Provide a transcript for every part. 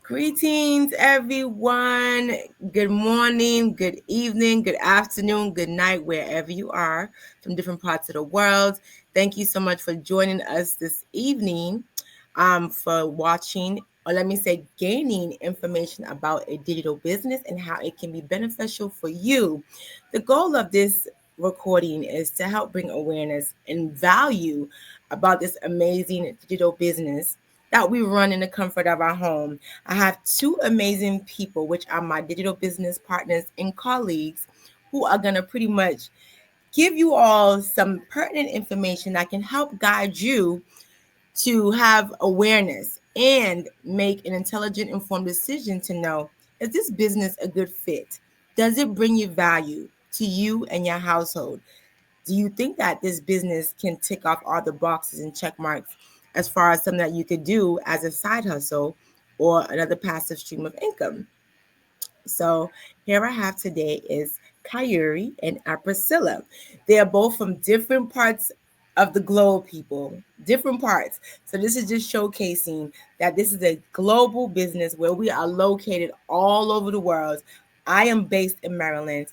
Greetings, everyone. Good morning, good evening, good afternoon, good night, wherever you are from different parts of the world. Thank you so much for joining us this evening, for watching, or let me say, gaining information about a digital business and how it can be beneficial for you. The goal of this recording is to help bring awareness and value about this amazing digital business that we run in the comfort of our home. I have two amazing people, which are my digital business partners and colleagues, who are going to pretty much give you all some pertinent information that can help guide you to have awareness and make an intelligent, informed decision to know, is this business a good fit? Does it bring you value to you and your household? Do you think that this business can tick off all the boxes and check marks as far as something that you could do as a side hustle or another passive stream of income? So here I have today is Kayuri and Priscilla. They are both from different parts of the globe, people, different parts. So this is just showcasing that this is a global business where we are located all over the world. I am based in Maryland.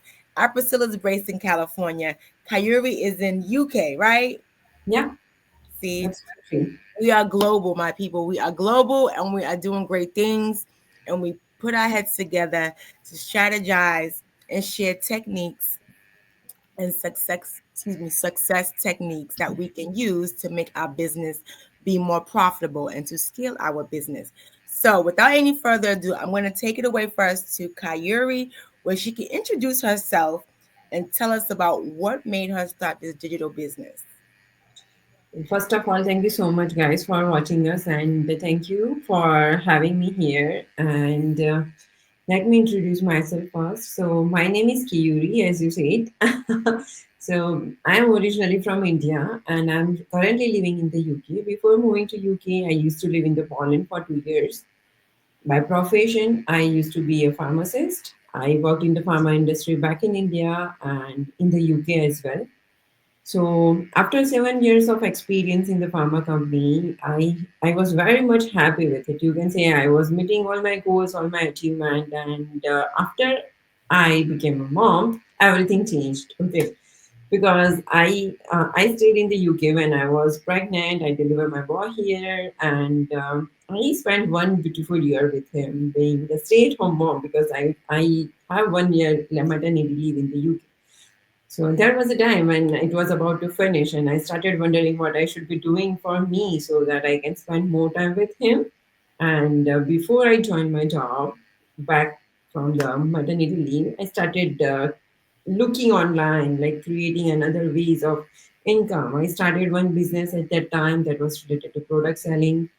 Priscilla is based in California. Kayuri is in UK, right? Yeah, See, that's true. we are global, my people. We are global and we are doing great things. And we put our heads together to strategize and share techniques and success techniques that we can use to make our business be more profitable and to scale our business. So without any further ado, I'm going to take it away first to Kayuri, where she can introduce herself and tell us about what made her start this digital business. First of all, thank you so much, guys, for watching us, and thank you for having me here. And let me introduce myself first. So, my name is Kiyuri, as you said. So, I am originally from India, and I'm currently living in the UK. Before moving to UK, I used to live in the Poland for 2 years. By profession, I used to be a pharmacist. I worked in the pharma industry back in India and in the UK as well. So after 7 years of experience in the pharma company, I was very much happy with it. You can say I was meeting all my goals, all my achievement, and after I became a mom, everything changed. Okay, because I stayed in the UK when I was pregnant. I delivered my boy here, and I spent 1 beautiful year with him, being the stay-at-home mom because I have 1 year maternity leave in the UK. So there was a time when it was about to finish, and I started wondering what I should be doing for me so that I can spend more time with him. And before I joined my job back from the maternity leave, I started looking online, like creating another ways of income. I started one business at that time that was related to product selling.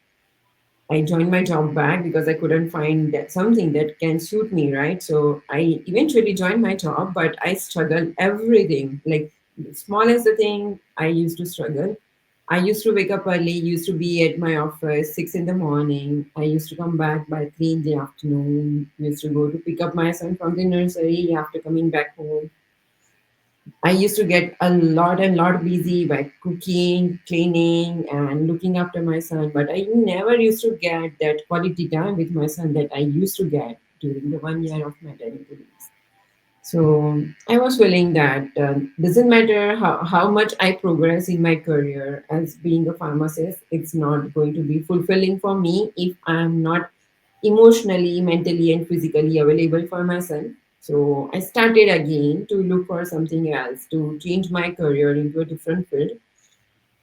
I joined my job back because I couldn't find that something that can suit me, right? So I eventually joined my job, but I struggled everything. Like small as the thing, I used to struggle. I used to wake up early, used to be at my office 6 in the morning. I used to come back by 3 in the afternoon. Used to go to pick up my son from the nursery after coming back home. I used to get a lot and lot busy by cooking, cleaning, and looking after my son. But I never used to get that quality time with my son that I used to get during the 1 year of maternity leave. So I was feeling that doesn't matter how much I progress in my career as being a pharmacist, it's not going to be fulfilling for me if I'm not emotionally, mentally, and physically available for my son. So I started again to look for something else to change my career into a different field.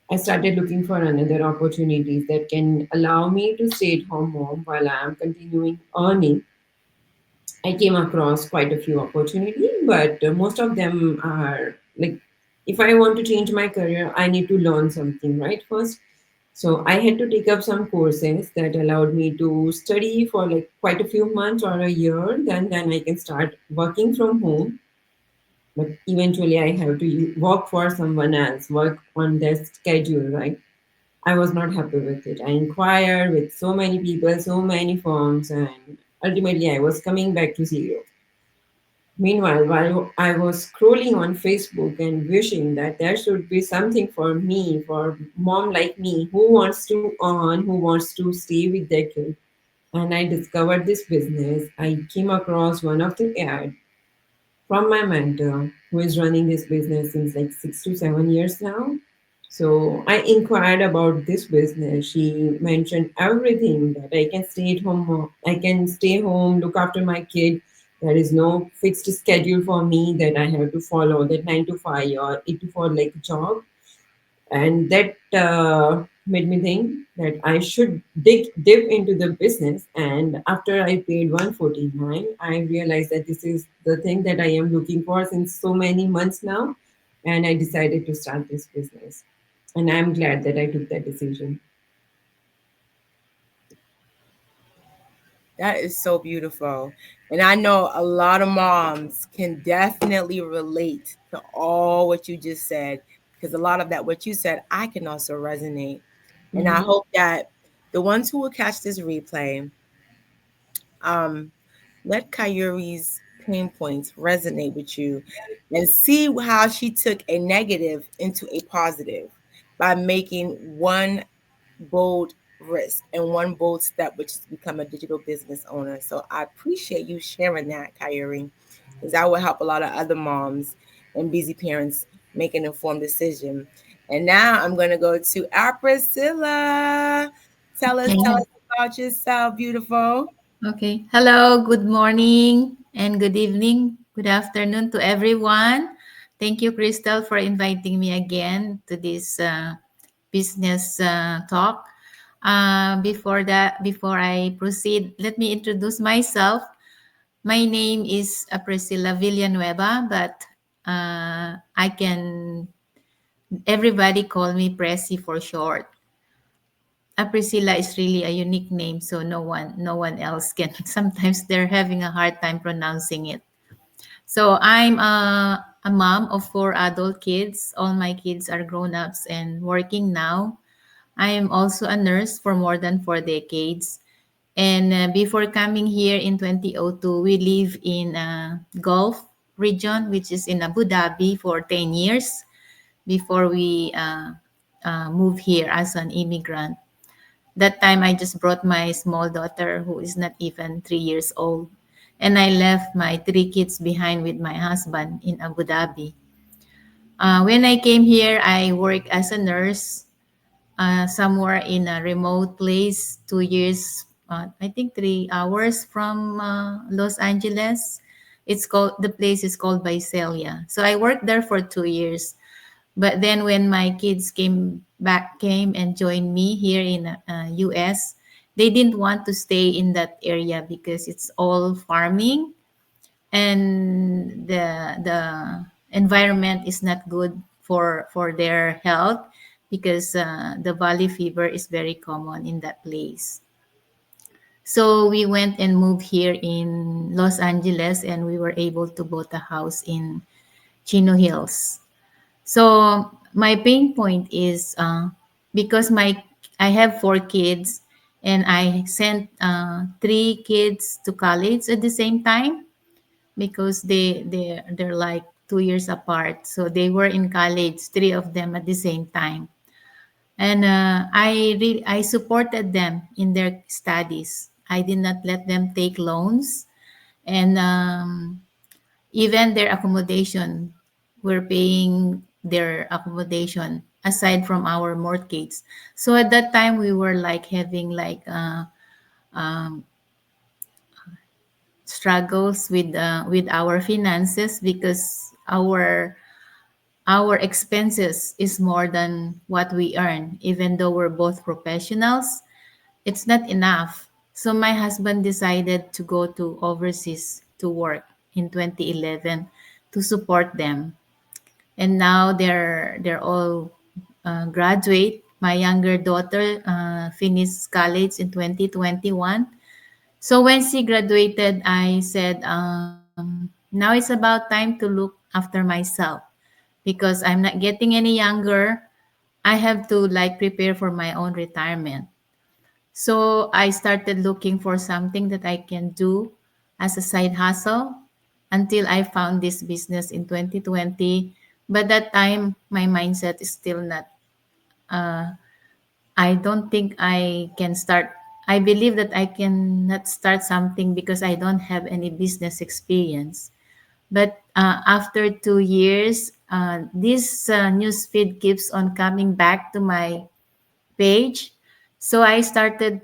I started looking for another opportunities that can allow me to stay at home mom while I am continuing earning. I came across quite a few opportunities, but most of them are like if I want to change my career, I need to learn something right first. So I had to take up some courses that allowed me to study for like quite a few months or a year. Then I can start working from home. But eventually, I have to work for someone else, work on their schedule, right? I was not happy with it. I inquired with so many people, so many firms, and ultimately I was coming back to zero. Meanwhile, while I was scrolling on Facebook and wishing that there should be something for me, for mom like me, who wants to earn, who wants to stay with their kid. and I discovered this business, I came across one of the ad from my mentor who is running this business since like 6 to 7 years now. So I inquired about this business. She mentioned everything that I can stay at home, I can stay home, look after my kid. There is no fixed schedule for me that I have to follow, that 9 to 5 or 8 to 4 like job, and that made me think that I should dig deep into the business. And after I paid 149, I realized that this is the thing that I am looking for since so many months now, and I decided to start this business. And I'm glad that I took that decision. That is so beautiful. And I know a lot of moms can definitely relate to all what you just said, because a lot of that, what you said, I can also resonate. And I Mm-hmm. hope that the ones who will catch this replay, um, let Kayuri's pain points resonate with you and see how she took a negative into a positive by making one bold risk and one bold step, which is to become a digital business owner. So I appreciate you sharing that, Kyrie, because that will help a lot of other moms and busy parents make an informed decision. And now I'm going to go to our Priscilla. Tell Okay. us about yourself, beautiful. Okay. Hello, good morning and good evening. Good afternoon to everyone. Thank you, Crystal, for inviting me again to this business talk. Before I proceed, let me introduce myself. My name is Priscilla Villanueva, but I can everybody call me Presi for short. Priscilla is really a unique name, so no one else can. Sometimes they're having a hard time pronouncing it. So I'm a mom of four adult kids. All my kids are grown ups and working now. I am also a nurse for more than 4 decades. And before coming here in 2002, we live in Gulf region, which is in Abu Dhabi for 10 years before we move here as an immigrant. That time I just brought my small daughter who is not even 3 years old. And I left my three kids behind with my husband in Abu Dhabi. When I came here, I worked as a nurse somewhere in a remote place, 2 years, I think 3 hours from Los Angeles. The place is called Visalia. So I worked there for 2 years. But then when my kids came and joined me here in US, they didn't want to stay in that area because it's all farming and the environment is not good for their health because the valley fever is very common in that place. So we went and moved here in Los Angeles and we were able to bought a house in Chino Hills. So my pain point is because my I have four kids and I sent three kids to college at the same time because they're like 2 years apart. So they were in college, three of them at the same time, and I supported them in their studies. I did not let them take loans, and even their accommodation, we're paying their accommodation aside from our mortgage. So at that time we were like having like struggles with our finances because our expenses is more than what we earn. Even though we're both professionals, it's not enough. So my husband decided to go to overseas to work in 2011 to support them. And now they're all graduate. My younger daughter finished college in 2021. So when she graduated, I said, now it's about time to look after myself because I'm not getting any younger. I have to like prepare for my own retirement. So I started looking for something that I can do as a side hustle until I found this business in 2020. But that time, my mindset is still not, I don't think I can start I believe that I cannot start something because I don't have any business experience. But after 2 years, this news feed keeps on coming back to my page. So I started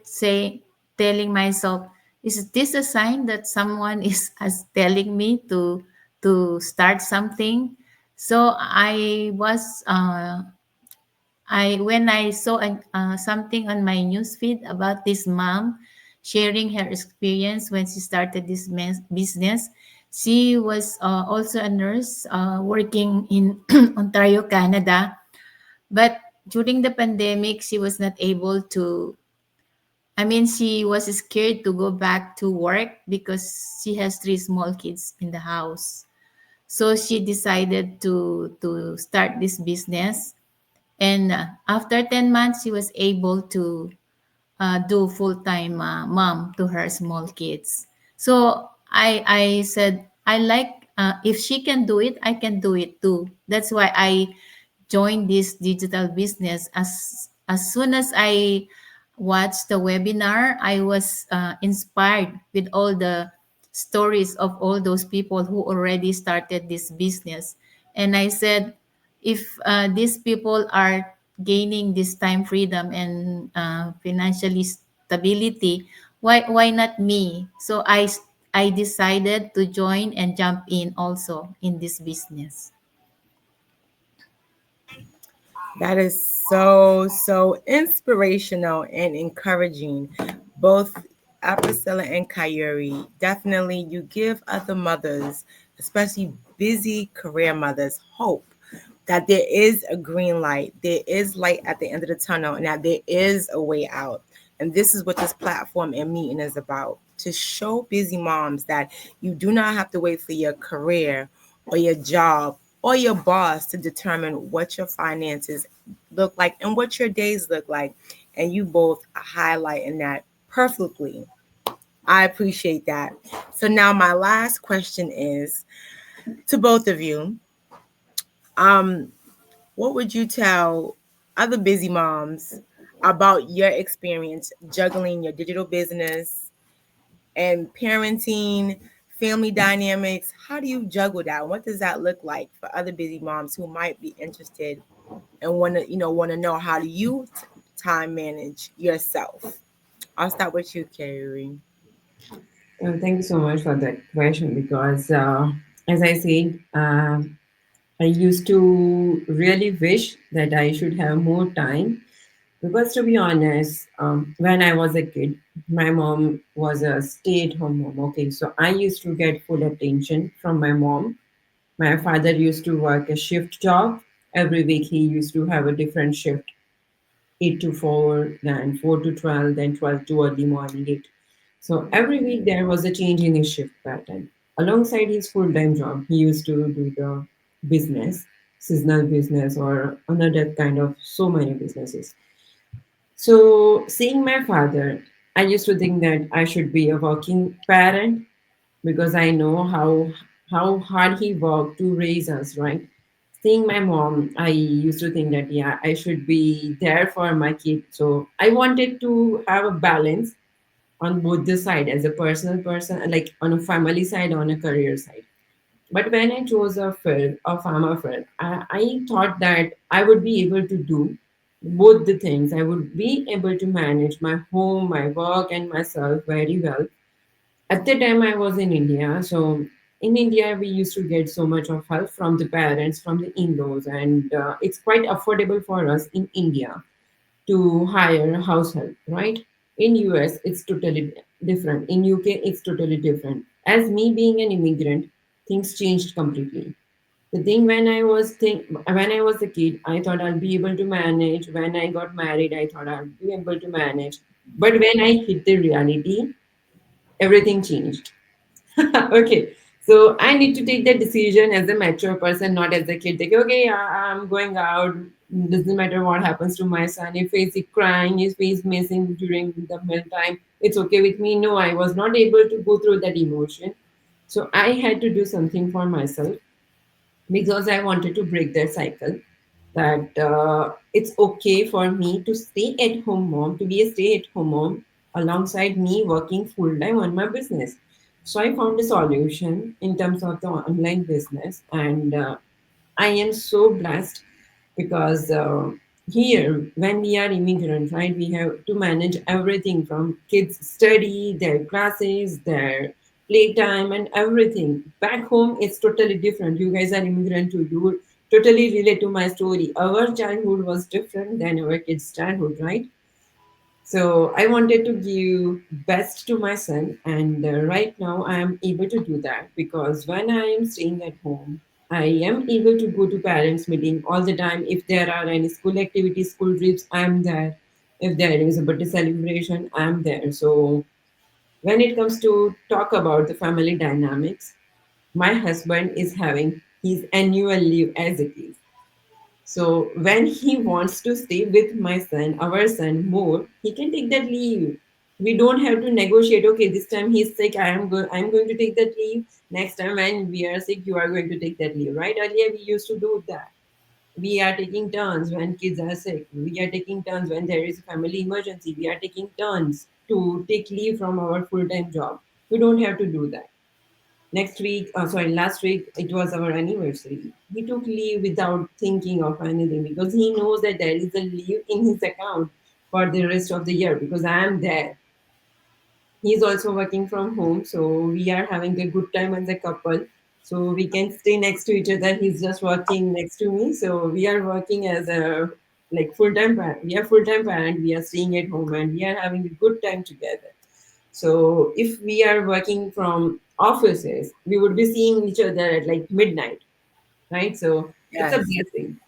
telling myself, is this a sign that someone is telling me to start something? So I when I saw something on my newsfeed about this mom sharing her experience when she started this business. She was also a nurse working in Ontario, Canada. But during the pandemic, she was not able to. I mean, she was scared to go back to work because she has three small kids in the house. So she decided to start this business, and after 10 months, she was able to do full-time mom to her small kids. So I said, I like, if she can do it, I can do it too. That's why I joined this digital business. As soon as I watched the webinar, I was inspired with all the stories of all those people who already started this business. And I said, if these people are gaining this time freedom and financially stability, why not me? So I decided to join and jump in also in this business. That is so, so inspirational and encouraging. Both Priscilla and Kayuri, definitely you give other mothers, especially busy career mothers, hope that there is a green light, there is light at the end of the tunnel, and that there is a way out. And this is what this platform and meeting is about, to show busy moms that you do not have to wait for your career or your job or your boss to determine what your finances look like and what your days look like. And you both are highlighting that perfectly. I appreciate that. So now my last question is to both of you. Um, what would you tell other busy moms about your experience juggling your digital business and parenting, family dynamics? How do you juggle that? What does that look like for other busy moms who might be interested and want to know how do you time manage yourself? I'll start with you, Carrie. Thank you so much for that question because, as I said, I used to really wish that I should have more time because, to be honest, when I was a kid, my mom was a stay-at-home mom. Okay, so I used to get full attention from my mom. My father used to work a shift job. Every week, he used to have a different shift, 8 to 4, then 4 to 12, then 12 to early morning 8. So every week there was a change in his shift pattern. Alongside his full time job, he used to do the business, seasonal business, or another kind of so many businesses. So, seeing my father, I used to think that I should be a working parent because I know how hard he worked to raise us, right? Seeing my mom, I used to think that yeah, I should be there for my kid. So I wanted to have a balance on both the side as a personal person, like on a family side, on a career side. But when I chose a field, a pharma field, I thought that I would be able to do both the things. I would be able to manage my home, my work, and myself very well. At the time, I was in India. So in India, we used to get so much of help from the parents, from the in-laws, and it's quite affordable for us in India to hire house help, right? In US, it's totally different. In UK, it's totally different. As me being an immigrant, things changed completely. The thing when I was a kid, I thought I'll be able to manage. When I got married, I thought I'll be able to manage. But when I hit the reality, everything changed. Okay, so I need to take that decision as a mature person, not as a kid. Like, okay, I'm going out. Doesn't matter what happens to my son. If he's crying, if he's missing during the meal time, it's okay with me. No, I was not able to go through that emotion. So I had to do something for myself because I wanted to break that cycle that it's okay for me to stay at home mom, to be a stay at home mom alongside me working full time on my business. So I found a solution in terms of the online business, and I am so blessed because here, when we are immigrants, right, we have to manage everything from kids' study, their classes, their playtime, and everything. Back home, it's totally different. You guys are immigrant too. You would totally relate to my story. Our childhood was different than our kids' childhood, right? So I wanted to give best to my son, and right now I am able to do that because when I am staying at home, I am able to go to parents' meeting all the time. If there are any school activities, school trips, I am there. If there is a birthday celebration, I am there. So when it comes to talk about the family dynamics, my husband is having his annual leave as it is. So when he wants to stay with my son, our son more, he can take that leave. We don't have to negotiate. Okay, this time he's sick. I'm going to take that leave. Next time when we are sick, you are going to take that leave. Right? Earlier we used to do that. We are taking turns when kids are sick. We are taking turns when there is a family emergency. We are taking turns to take leave from our full time job. We don't have to do that. Next week, sorry, last week, it was our anniversary. He took leave without thinking of anything because he knows that there is a leave in his account for the rest of the year because I am there. He's also working from home, so we are having a good time as a couple. So we can stay next to each other. He's just working next to me, so we are working as a like full time parent. We are full time parent. We are staying at home and we are having a good time together. So if we are working from offices, we would be seeing each other at like midnight, right? So it's a Yes. blessing.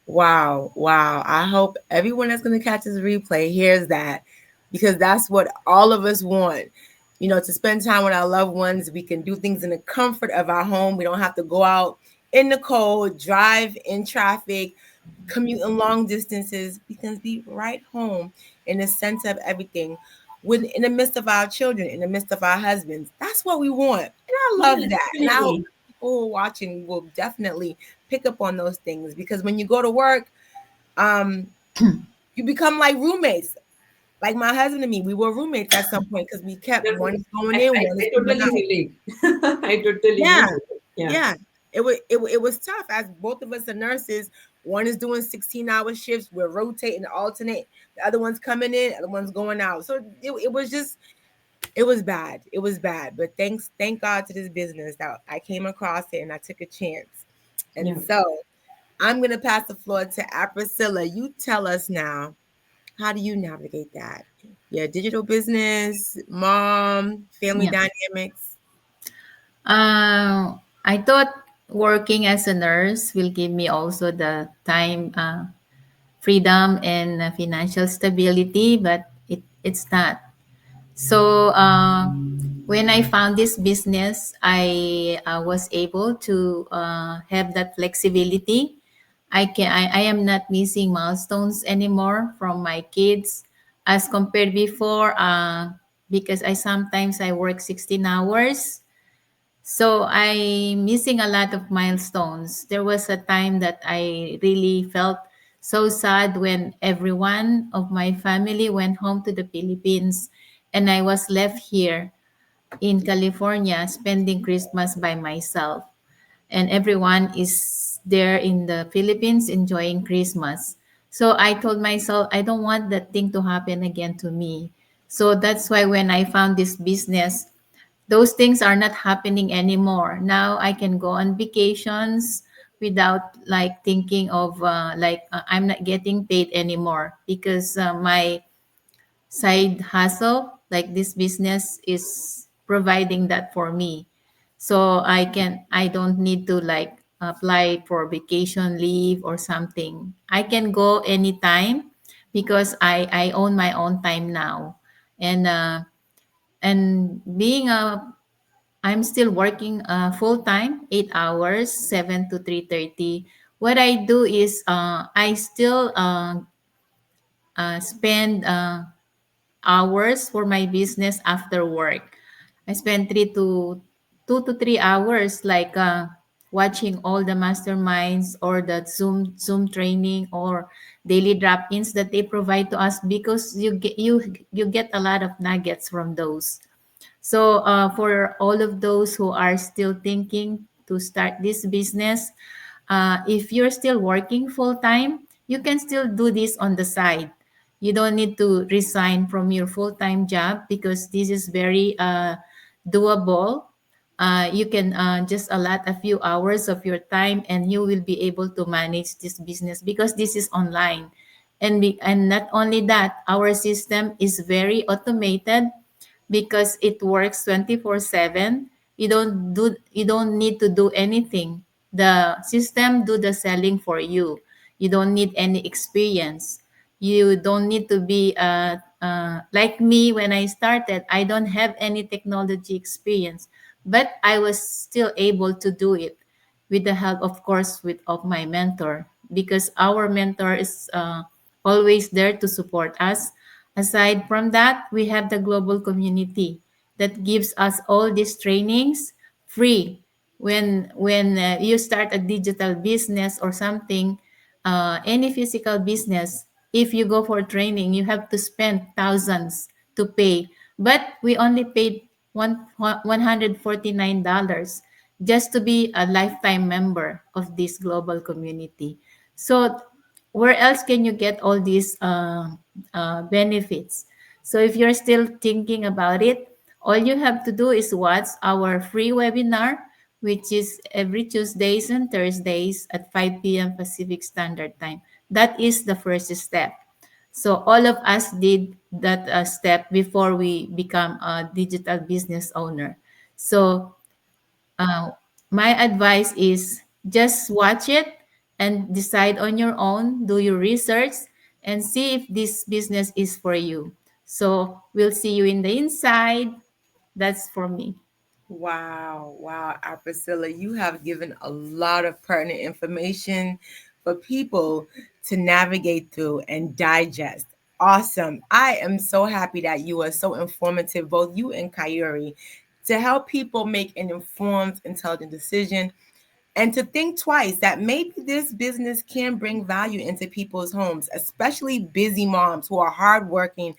Wow, wow. I hope everyone that's going to catch this replay hears that because that's what all of us want. You know, to spend time with our loved ones. We can do things in the comfort of our home. We don't have to go out in the cold, drive in traffic, commute in long distances. We can be right home in the center of everything. With in the midst of our children, in the midst of our husbands. That's what we want. And I Yeah, love that. And I hope definitely. people who are watching will definitely pick up on those things because when you go to work, um, you become like roommates. Like my husband and me, we were roommates at some point because we kept one Definitely. is going in, one is I coming totally out. relate. I totally Yeah, relate. Yeah, yeah. It was tough as both of us are nurses. One is doing 16-hour shifts. We're rotating, alternate. The other one's coming in, the other one's going out. So it was just it was bad. It was bad. But thank God to this business that I came across it and I took a chance. And yeah. so I'm gonna pass the floor to Priscilla. You tell us now, how do you navigate that? Your digital business, mom, family Yeah. dynamics. I thought working as a nurse will give me also the time, freedom, and financial stability, but it's not. So when I found this business, I was able to have that flexibility. I am not missing milestones anymore from my kids as compared before, because I work 16 hours, so I'm missing a lot of milestones. There was a time that I really felt so sad when everyone of my family went home to the Philippines and I was left here in California spending Christmas by myself. And everyone is there in the Philippines enjoying Christmas. So I told myself, I don't want that thing to happen again to me. So that's why when I found this business, those things are not happening anymore. Now I can go on vacations without like thinking of I'm not getting paid anymore because my side hustle, like this business, is providing that for me. So I don't need to like apply for vacation leave or something. I can go anytime because I own my own time now. And and being a I'm still working full time, 8 hours, 7 to 3:30. What I do is I still spend hours for my business after work. I spend 2 to 3 hours, like watching all the masterminds or the Zoom training or daily drop-ins that they provide to us, because you get a lot of nuggets from those. So, for all of those who are still thinking to start this business, if you're still working full time, you can still do this on the side. You don't need to resign from your full time job, because this is very doable. You can just allot a few hours of your time, and you will be able to manage this business because this is online. And not only that, our system is very automated because it works 24/7. You don't need to do anything. The system do the selling for you. You don't need any experience. You don't need to be like me. When I started, I don't have any technology experience, but I was still able to do it with the help, of course, with of my mentor, because our mentor is always there to support us. Aside from that, we have the global community that gives us all these trainings free. When you start a digital business or something, any physical business, if you go for training, you have to spend thousands to pay. But we only paid $149 just to be a lifetime member of this global community. So where else can you get all these benefits? So if you're still thinking about it, all you have to do is watch our free webinar, which is every Tuesdays and Thursdays at 5 p.m. Pacific Standard Time. That is the first step. So all of us did that step before we become a digital business owner. So uh, my advice is just watch it and decide on your own, do your research, and see if this business is for you. So we'll see you in the inside. That's for me. Wow, wow, Priscilla, you have given a lot of pertinent information for people to navigate through and digest. Awesome. I am so happy that you are so informative, both you and Kayuri, to help people make an informed, intelligent decision and to think twice that maybe this business can bring value into people's homes, especially busy moms who are hardworking,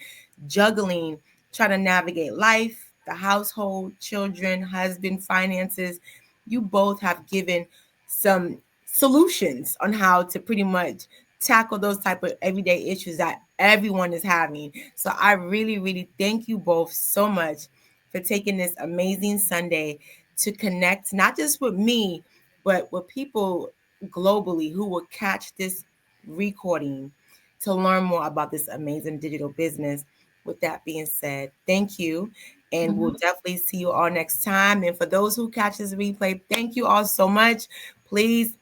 juggling, trying to navigate life, the household, children, husband, finances. You both have given some solutions on how to pretty much tackle those type of everyday issues that everyone is having. So I really, really thank you both so much for taking this amazing Sunday to connect not just with me but with people globally who will catch this recording to learn more about this amazing digital business. With that being said, thank you. And we'll Mhm. definitely see you all next time. And for those who catch this replay, thank you all so much. Please,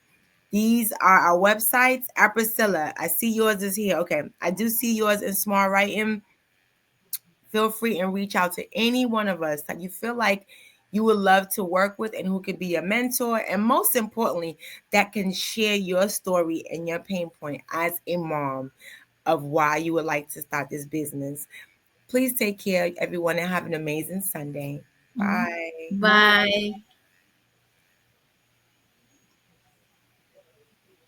these are our websites. Priscilla, I see yours is here. Okay. I do see yours in small writing. Feel free and reach out to any one of us that you feel like you would love to work with and who could be a mentor. And most importantly, that can share your story and your pain point as a mom of why you would like to start this business. Please take care, everyone, and have an amazing Sunday. Mhm. Bye. Bye. Bye.